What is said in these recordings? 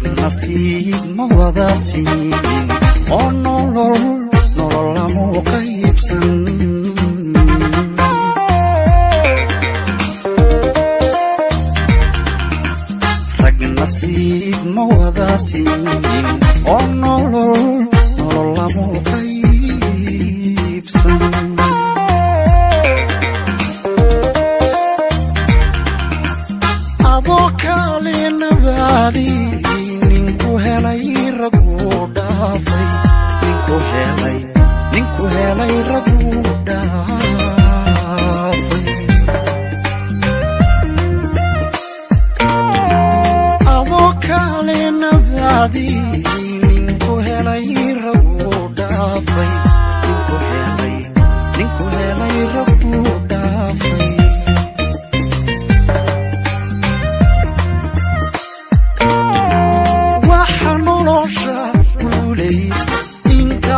nasiib mawada siin oo nolol lamu qaybsan rag nasiib mawada siin oo nolol lamu qaybsan adoo kale nabadi ninku helay ragu dhaafay ninku helay ragu dhaafay adoo kale nabadi ninku helay ragu dhaafay ninku helay ragu dhaafay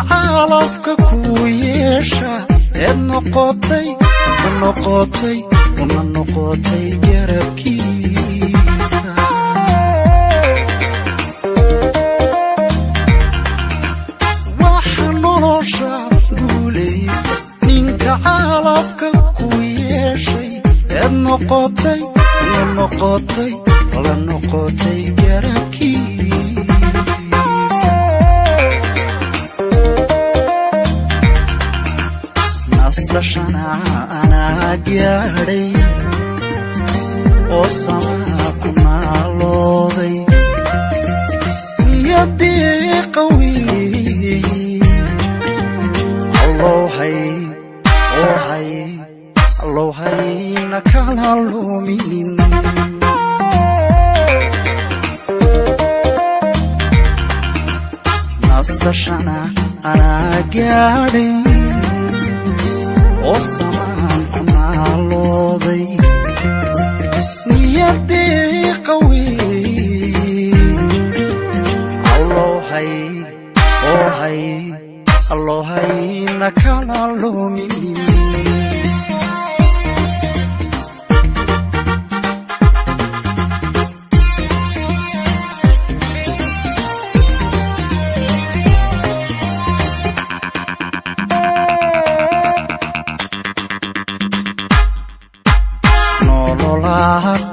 calafka ku yeesha una noqotay garabkiisa waxa nolosha guulaysta ninka calafka ku yeeshay una noqotay garabkiisa nasashana anaa gaadhay oo samaa ku naalooday niyadii qawiy allowhayna kala luminin nasashana anaa gaadhay oo samaan ku naalooday niyadii qawiy allowhayna kala luminin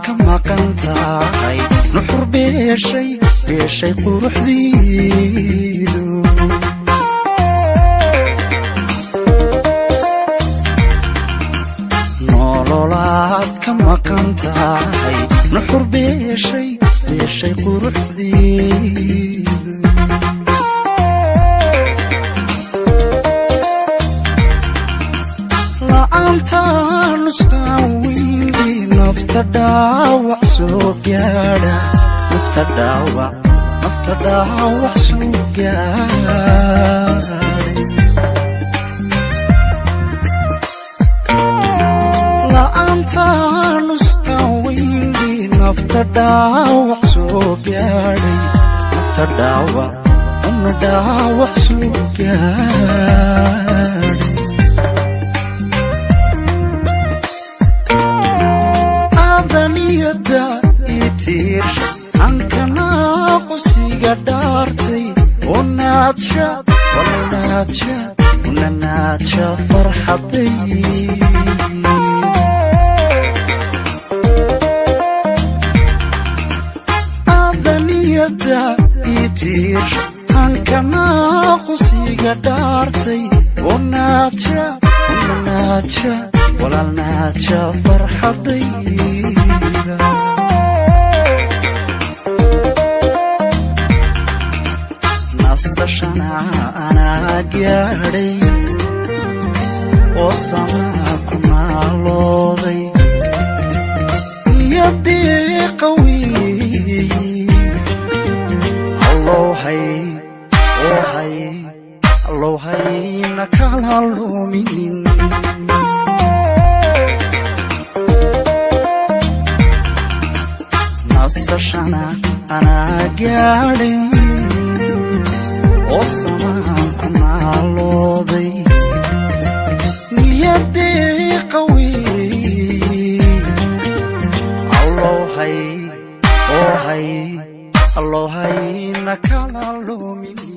ka maqan tahay nuxur beeshay quruxdiidu nololaad ka maqan tahay nuxur beeshay quruxdiidu la'aantaan nusqaan weyndi nafta dhaawac soo gaadha nafta dhaawac soo gaadhay la'aantaan nusqaan weyndi nafta dhaawac soo gaadhay nafta dhaawac soo gaadhay adaniyada itiirsha ankana qusiga dhaartay una naaja farxaday adaniyada itiirsha ankana qusiga dhaartay una naaja walaalnaaja farxadayda nasashana anaa gaadhay oo samaa ku naalooday niyadii qawiy allowhayna kala luminin nasashana anaa gaadhay oo samaan ku naalooday niyadii qawiy allohayna kala luminin